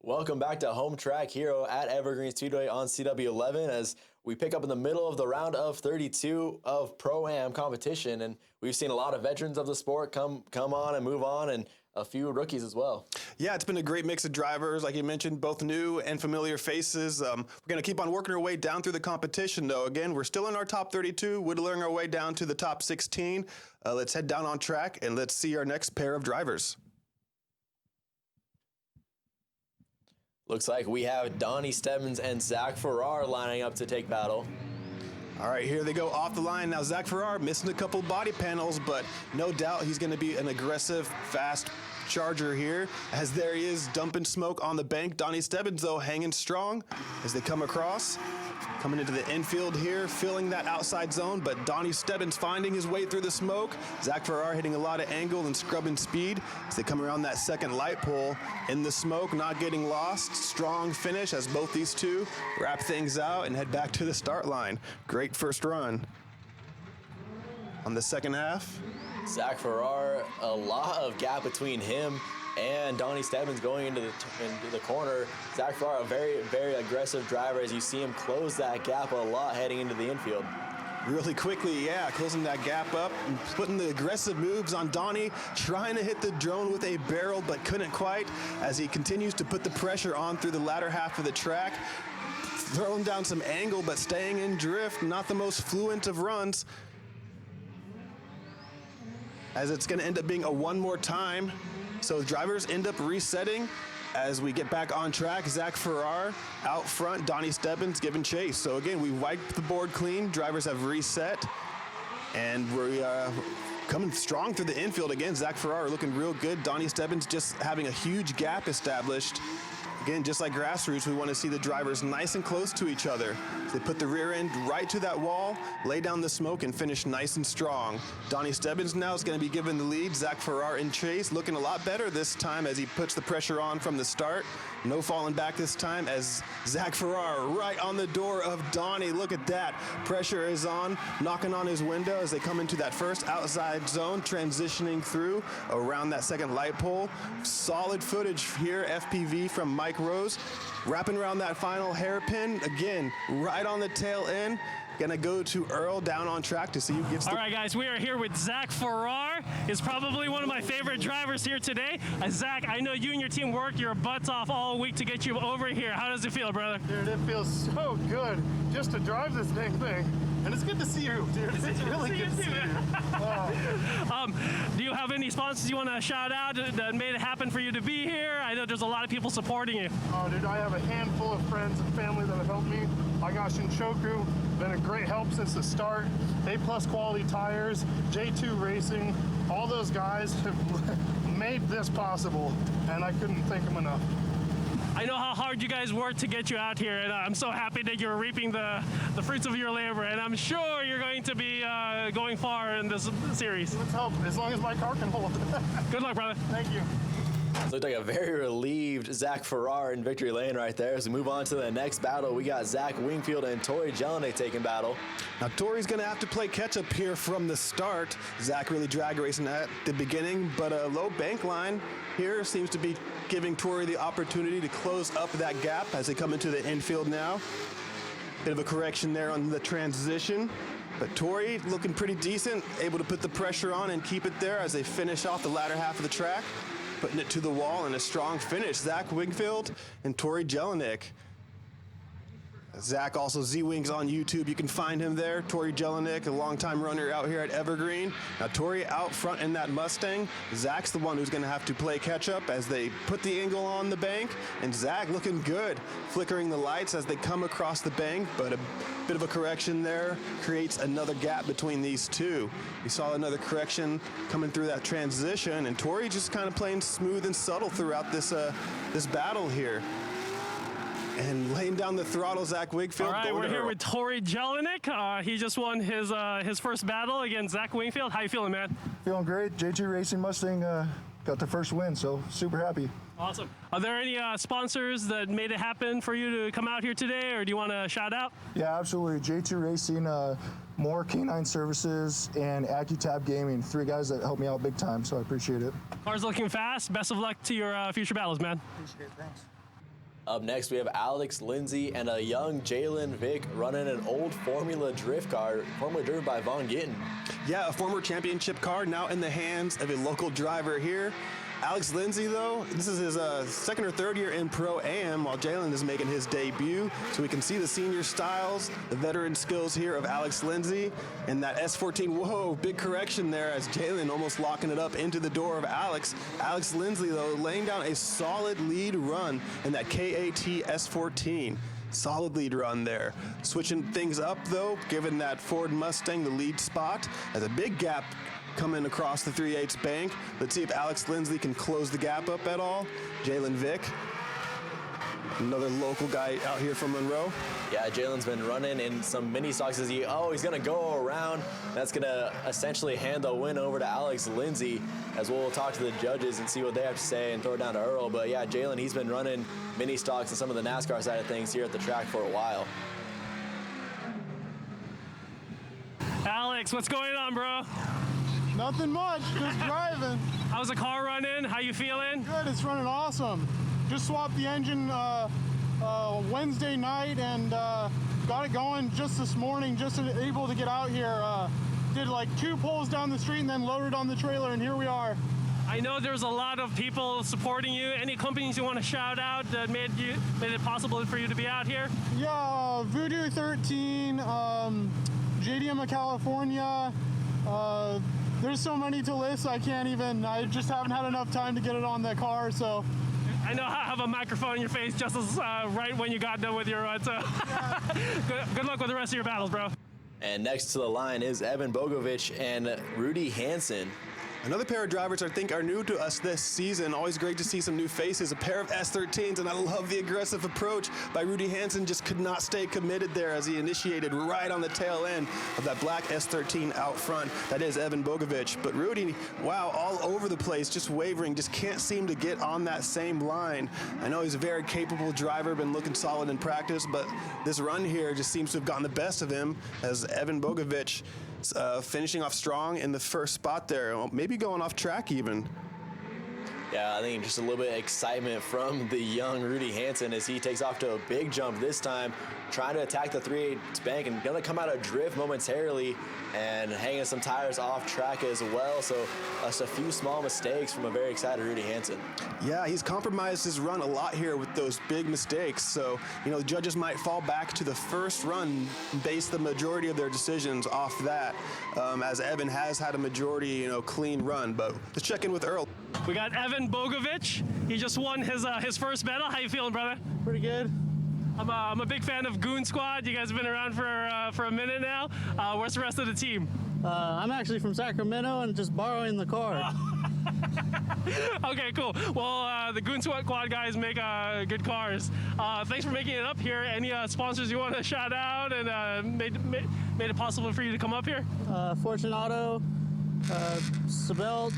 Welcome back to Home Track Hero at Evergreen Speedway on CW11 as we pick up in the middle of the round of 32 of Pro-Am competition, and we've seen a lot of veterans of the sport come on and move on, and a few rookies as well. Yeah, it's been a great mix of drivers, like you mentioned, both new and familiar faces. We're going to keep on working our way down through the competition, though. Again, we're still in our top 32, whittling our way down to the top 16. Let's head down on track and let's see our next pair of drivers. Looks like we have Donnie Stebbins and Zach Farrar lining up to take battle. All right, here they go off the line. Now, Zach Farrar missing a couple body panels, but no doubt he's going to be an aggressive, fast charger here, as there he is dumping smoke on the bank. Donnie Stebbins, though, hanging strong as they come across. Coming into the infield here, filling that outside zone, but Donnie Stebbins finding his way through the smoke. Zach Farrar hitting a lot of angle and scrubbing speed as they come around that second light pole in the smoke, not getting lost. Strong finish as both these two wrap things out and head back to the start line. Great first run. On the second half, Zach Farrar, a lot of gap between him and Donnie Stebbins going into the corner. Zach Farrar, a very, very aggressive driver as you see him close that gap a lot heading into the infield. Really quickly, yeah, closing that gap up and putting the aggressive moves on Donnie, trying to hit the drone with a barrel, but couldn't quite as he continues to put the pressure on through the latter half of the track. Throwing down some angle, but staying in drift, not the most fluent of runs, as it's gonna end up being a one more time. So drivers end up resetting as we get back on track. Zach Farrar out front, Donnie Stebbins giving chase. So again, we wiped the board clean. Drivers have reset, and we're coming strong through the infield again. Zach Farrar looking real good. Donnie Stebbins just having a huge gap established. Again, just like grassroots, we want to see the drivers nice and close to each other. They put the rear end right to that wall, lay down the smoke, and finish nice and strong. Donnie Stebbins now is going to be given the lead. Zach Farrar in chase, looking a lot better this time as he puts the pressure on from the start. No falling back this time as Zach Farrar right on the door of Donnie. Look at that. Pressure is on, knocking on his window as they come into that first outside zone, transitioning through around that second light pole. Solid footage here, FPV from Mike Rose, wrapping around that final hairpin. Again, right on the tail end. Gonna go to Earl down on track to see who gets the... All right, guys, we are here with Zach Farrar. He's probably one of my favorite drivers here today. Zach, I know you and your team worked your butts off all week to get you over here. How does it feel, brother? Dude, it feels so good just to drive this dang thing. And it's good to see you, dude. It's really good to see you. Do you have any sponsors you want to shout out that made it happen for you to be here? I know there's a lot of people supporting you. Oh, dude, I have a handful of friends and family that have helped me. I got Shinshoku, been a great help since the start. A+ Quality Tires, J2 Racing, all those guys have made this possible, and I couldn't thank them enough. I know how hard you guys worked to get you out here, and I'm so happy that you're reaping the fruits of your labor, and I'm sure you're going to be going far in this series. Let's hope, as long as my car can hold. Good luck, brother. Thank you. It looked like a very relieved Zach Farrar in victory lane right there. As we move on to the next battle, we got Zach Wingfield and Tori Jelinek taking battle. Now, Tori's going to have to play catch-up here from the start. Zach really drag racing at the beginning, but a low bank line here seems to be giving Tori the opportunity to close up that gap as they come into the infield now. Bit of a correction there on the transition, but Tori looking pretty decent, able to put the pressure on and keep it there as they finish off the latter half of the track, putting it to the wall in a strong finish. Zach Wingfield and Tori Jelinek. Zach also Z-Wings on YouTube. You can find him there. Tori Jelinek, a longtime runner out here at Evergreen. Now Tori out front in that Mustang. Zach's the one who's going to have to play catch up as they put the angle on the bank. And Zach looking good, flickering the lights as they come across the bank, but a bit of a correction there creates another gap between these two. We saw another correction coming through that transition, and Tori just kind of playing smooth and subtle throughout this this battle here. And laying down the throttle, Zach Wingfield. All right, we're here with Tori Jelinek. He just won his first battle against Zach Wingfield. How you feeling, man? Feeling great. J2 Racing Mustang got the first win, so super happy. Awesome. Are there any sponsors that made it happen for you to come out here today, or do you want to shout out? Yeah, absolutely. J2 Racing, More Canine Services, and AccuTab Gaming. 3 guys that helped me out big time, so I appreciate it. Car's looking fast. Best of luck to your future battles, man. Appreciate it. Thanks. Up next, we have Alex Lindsay and a young Jalen Vick running an old Formula Drift car, formerly driven by Von Gittin. Yeah, a former championship car now in the hands of a local driver here. Alex Lindsay, though, this is his second or third year in Pro-Am, while Jalen is making his debut. So we can see the senior styles, the veteran skills here of Alex Lindsay, and that S14, whoa, big correction there as Jalen almost locking it up into the door of Alex. Alex Lindsay, though, laying down a solid lead run in that KAT S14. Solid lead run there. Switching things up, though, given that Ford Mustang the lead spot, as a big gap coming across the 3/8 bank. Let's see if Alex Lindsay can close the gap up at all. Jalen Vick, another local guy out here from Monroe. Yeah, Jalen's been running in some mini stocks. He's going to go around. That's going to essentially hand the win over to Alex Lindsay, as we'll talk to the judges and see what they have to say and throw it down to Earl. But yeah, Jalen, he's been running mini stocks and some of the NASCAR side of things here at the track for a while. Alex, what's going on, bro? Nothing much, just driving. How's the car running? How you feeling? Good, it's running awesome. Just swapped the engine Wednesday night and got it going just this morning, just able to get out here. Did like 2 pulls down the street and then loaded on the trailer, and here we are. I know there's a lot of people supporting you. Any companies you want to shout out that made it possible for you to be out here? Yeah, Voodoo 13, JDM of California. There's so many to list, I just haven't had enough time to get it on the car, so. I know I have a microphone in your face just as right when you got done with your run, so good luck with the rest of your battles, bro. And next to the line is Evan Bogovich and Rudy Hansen. Another pair of drivers I think are new to us this season. Always great to see some new faces, a pair of S13s, and I love the aggressive approach by Rudy Hansen. Just could not stay committed there as he initiated right on the tail end of that black S13 out front. That is Evan Bogovich. But Rudy, wow, all over the place, just wavering, just can't seem to get on that same line. I know he's a very capable driver, been looking solid in practice, but this run here just seems to have gotten the best of him as Evan Bogovich finishing off strong in the first spot there, maybe going off track even. Yeah, I think just a little bit of excitement from the young Rudy Hansen as he takes off to a big jump this time, trying to attack the 3/8 bank and going to come out of drift momentarily and hanging some tires off track as well. So just a few small mistakes from a very excited Rudy Hansen. Yeah, he's compromised his run a lot here with those big mistakes. So, the judges might fall back to the first run, base the majority of their decisions off that, as Evan has had a majority, clean run. But let's check in with Earl. We got Evan Bogovich. He just won his first battle. How you feeling, brother? Pretty good. I'm a big fan of Goon Squad. You guys have been around for a minute now. Where's the rest of the team? I'm actually from Sacramento and just borrowing the car. Okay, cool. Well, the Goon Squad guys make good cars. Thanks for making it up here. Any sponsors you want to shout out and made it possible for you to come up here? Fortune Auto, Sebelt,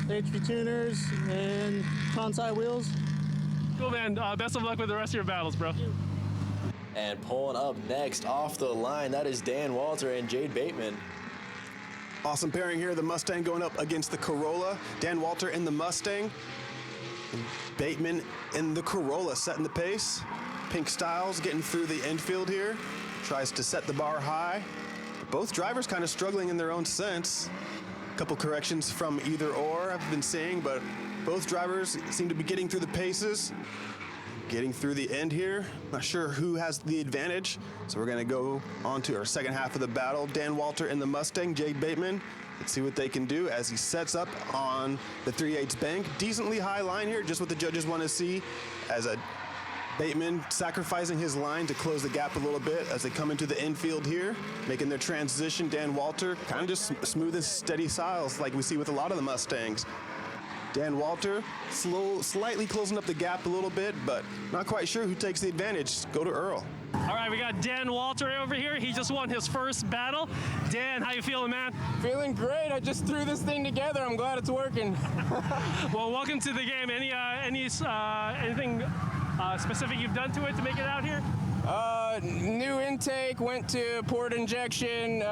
HP Tuners, and Kansai Wheels. Cool, man. Best of luck with the rest of your battles, bro. And pulling up next off the line, that is Dan Walter and Jade Bateman. Awesome pairing here. The Mustang going up against the Corolla. Dan Walter in the Mustang. And Bateman in the Corolla, setting the pace. Pink Styles getting through the infield here. Tries to set the bar high. Both drivers kind of struggling in their own sense. A couple corrections from either or I've been seeing, but both drivers seem to be getting through the paces. Getting through the end here. Not sure who has the advantage. So we're going to go on to our second half of the battle. Dan Walter in the Mustang, Jade Bateman. Let's see what they can do as he sets up on the 3/8 bank. Decently high line here, just what the judges want to see, as a Bateman sacrificing his line to close the gap a little bit as they come into the infield here, making their transition. Dan Walter kind of just smooth and steady styles like we see with a lot of the Mustangs. Dan Walter slightly closing up the gap a little bit, but not quite sure who takes the advantage. Go to Earl. All right, we got Dan Walter over here. He just won his first battle. Dan, how you feeling, man? Feeling great. I just threw this thing together. I'm glad it's working. Well, welcome to the game. Anything specific you've done to it to make it out here? New intake, went to port injection,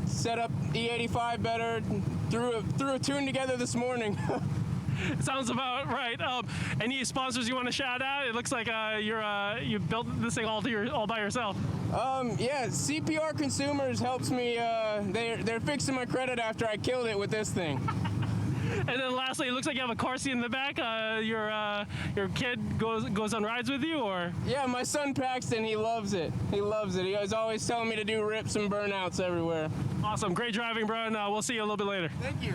set up E85 better, threw a tune together this morning. Sounds about right. Any sponsors you want to shout out? It looks like you built this thing all by yourself. Yeah, CPR Consumers helps me. They're fixing my credit after I killed it with this thing. And then lastly, it looks like you have a car seat in the back. Your kid goes on rides with you, or? Yeah, my son Paxton, he loves it. He loves it. He was always telling me to do rips and burnouts everywhere. Awesome, great driving, bro. And we'll see you a little bit later. Thank you.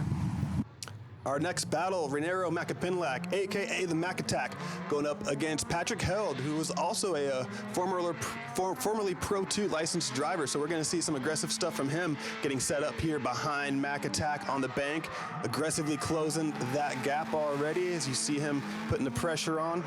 Our next battle, Renero Macapinlac, a.k.a. the Mac Attack, going up against Patrick Held, who was also a formerly Pro 2 licensed driver. So we're going to see some aggressive stuff from him, getting set up here behind Mac Attack on the bank, aggressively closing that gap already as you see him putting the pressure on.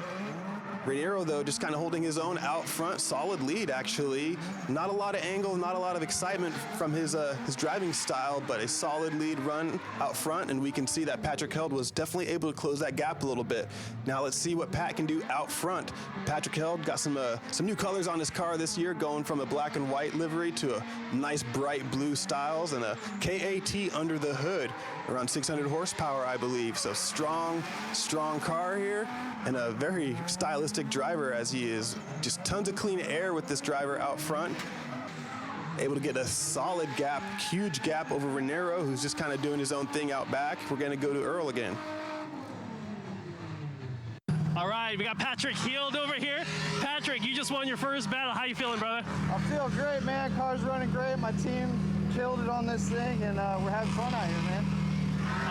Renero, though, just kind of holding his own out front, solid lead, actually. Not a lot of angle, not a lot of excitement from his driving style, but a solid lead run out front, and we can see that Patrick Held was definitely able to close that gap a little bit. Now let's see what Pat can do out front. Patrick Held got some new colors on his car this year, going from a black and white livery to a nice bright blue styles and a KAT under the hood, around 600 horsepower, I believe. So strong car here, and a very stylistic driver, as he is just tons of clean air with this driver out front. Able to get a solid gap, huge gap over Renero, who's just kind of doing his own thing out back. We're going to go to Earl again. All right, we got Patrick Held over here. Patrick, you just won your first battle. How you feeling, brother? I feel great, man. Car's running great. My team killed it on this thing, and we're having fun out here, man.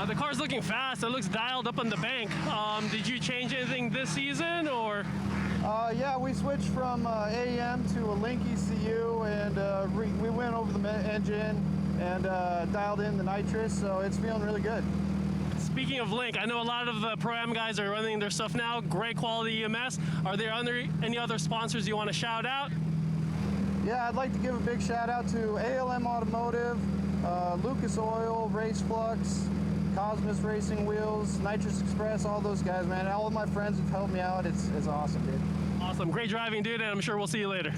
The car's looking fast. It looks dialed up on the bank. Did you change anything this season, or? Yeah, we switched from AM to a Link ECU, and we went over the engine and dialed in the nitrous, so it's feeling really good. Speaking of Link, I know a lot of the Pro-Am guys are running their stuff now. Great quality EMS. Are there any other sponsors you want to shout out? Yeah, I'd like to give a big shout out to ALM Automotive, Lucas Oil, Race Flux, Cosmos Racing Wheels, Nitrous Express, all those guys, man. All of my friends have helped me out. It's awesome, dude. Awesome. Great driving, dude, and I'm sure we'll see you later.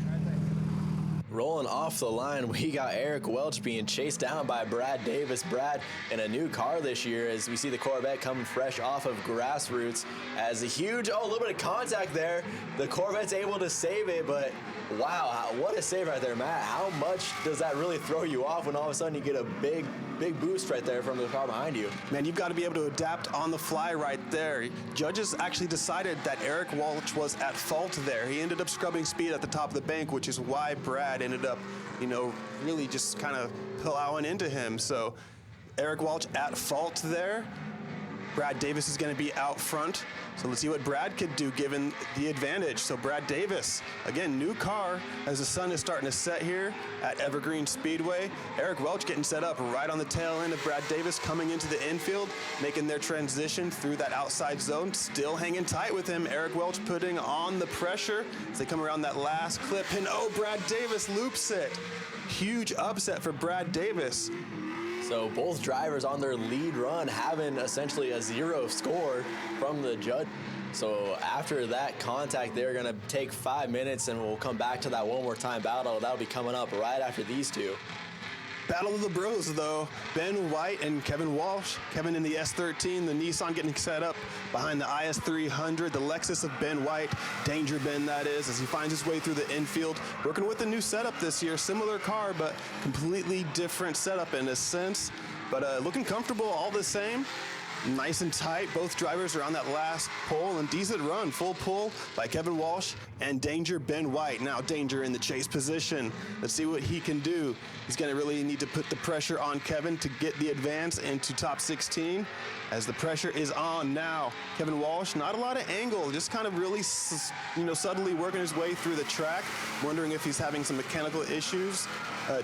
Rolling off the line, we got Eric Welch being chased down by Brad Davis. Brad in a new car this year, as we see the Corvette coming fresh off of grassroots. As a little bit of contact there. The Corvette's able to save it, but wow, what a save right there, Matt. How much does that really throw you off when all of a sudden you get a big boost right there from the car behind you? Man, you've got to be able to adapt on the fly right there. Judges actually decided that Eric Welch was at fault there. He ended up scrubbing speed at the top of the bank, which is why Brad ended up, really just kind of plowing into him. So Eric Welch at fault there. Brad Davis is going to be out front. So let's see what Brad could do given the advantage. So Brad Davis, again, new car as the sun is starting to set here at Evergreen Speedway. Eric Welch getting set up right on the tail end of Brad Davis coming into the infield, making their transition through that outside zone, still hanging tight with him. Eric Welch putting on the pressure as they come around that last clip, and Brad Davis loops it. Huge upset for Brad Davis. So both drivers on their lead run having essentially a 0 score from the judge. So after that contact, they're going to take 5 minutes, and we'll come back to that one more time battle. That'll be coming up right after these two. Battle of the Bros, though. Ben White and Kevin Walsh. Kevin in the S13, the Nissan getting set up behind the IS300, the Lexus of Ben White. Danger Ben, that is, as he finds his way through the infield. Working with a new setup this year. Similar car, but completely different setup in a sense. But looking comfortable all the same. Nice and tight. Both drivers are on that last pole, and decent run. Full pull by Kevin Walsh and Danger Ben White. Now Danger in the chase position. Let's see what he can do. He's going to really need to put the pressure on Kevin to get the advance into top 16. As the pressure is on now. Kevin Walsh, not a lot of angle, just kind of really, subtly working his way through the track. Wondering if he's having some mechanical issues.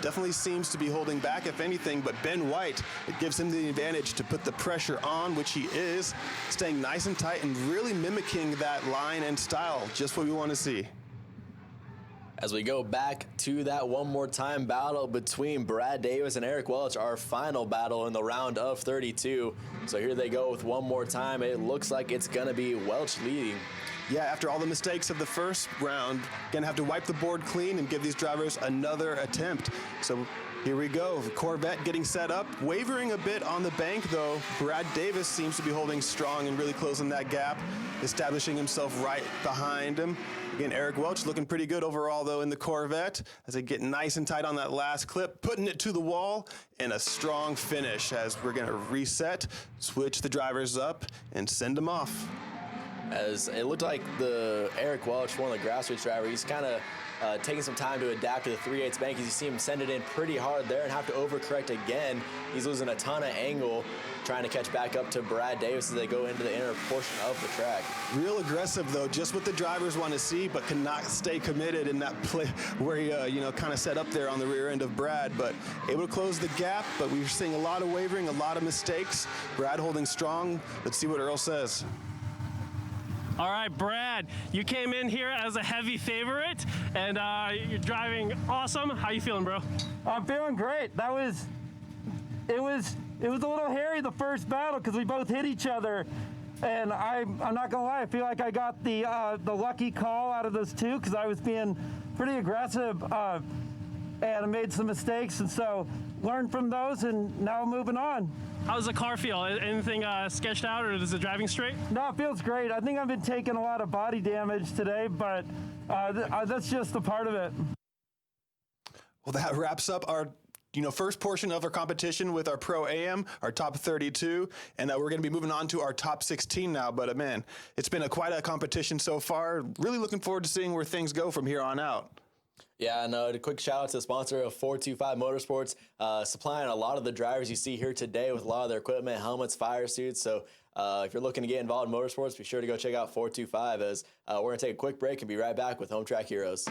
Definitely seems to be holding back, if anything, but Ben White, it gives him the advantage to put the pressure on, which he is, staying nice and tight and really mimicking that line and style, just what we want to see. As we go back to that one more time battle between Brad Davis and Eric Welch, our final battle in the round of 32. So here they go with one more time. It looks like it's going to be Welch leading. Yeah, after all the mistakes of the first round, gonna have to wipe the board clean and give these drivers another attempt. So Here we go. Corvette getting set up, wavering a bit on the bank though. Brad Davis seems to be holding strong and really closing that gap, establishing himself right behind him. Again, Eric Welch looking pretty good overall though in the Corvette as they get nice and tight on that last clip, putting it to the wall, and a strong finish as we're gonna reset, switch the drivers up, and send them off. As it looked like the Eric Welch, one of the grassroots drivers, he's kind of taking some time to adapt to the 3/8 bank. As you see him send it in pretty hard there and have to overcorrect again. He's losing a ton of angle, trying to catch back up to Brad Davis as they go into the inner portion of the track. Real aggressive though, just what the drivers want to see, but cannot stay committed in that play where he, kind of set up there on the rear end of Brad, but able to close the gap. But we're seeing a lot of wavering, a lot of mistakes. Brad holding strong. Let's see what Earl says. All right, Brad, you came in here as a heavy favorite, and you're driving awesome. How you feeling, bro? I'm feeling great. It was a little hairy the first battle because we both hit each other, and I'm not gonna lie, I feel like I got the lucky call out of those two because I was being pretty aggressive and I made some mistakes, and so learned from those, and now moving on. How does the car feel? Anything sketched out, or is it driving straight? No, it feels great. I think I've been taking a lot of body damage today, but that's just a part of it. Well, that wraps up our first portion of our competition with our Pro AM, our top 32, and we're going to be moving on to our top 16 now. But man, it's been quite a competition so far. Really looking forward to seeing where things go from here on out. Yeah, and a quick shout out to the sponsor of 425 Motorsports, supplying a lot of the drivers you see here today with a lot of their equipment, helmets, fire suits. So if you're looking to get involved in motorsports, be sure to go check out 425 as we're going to take a quick break and be right back with Home Track Heroes.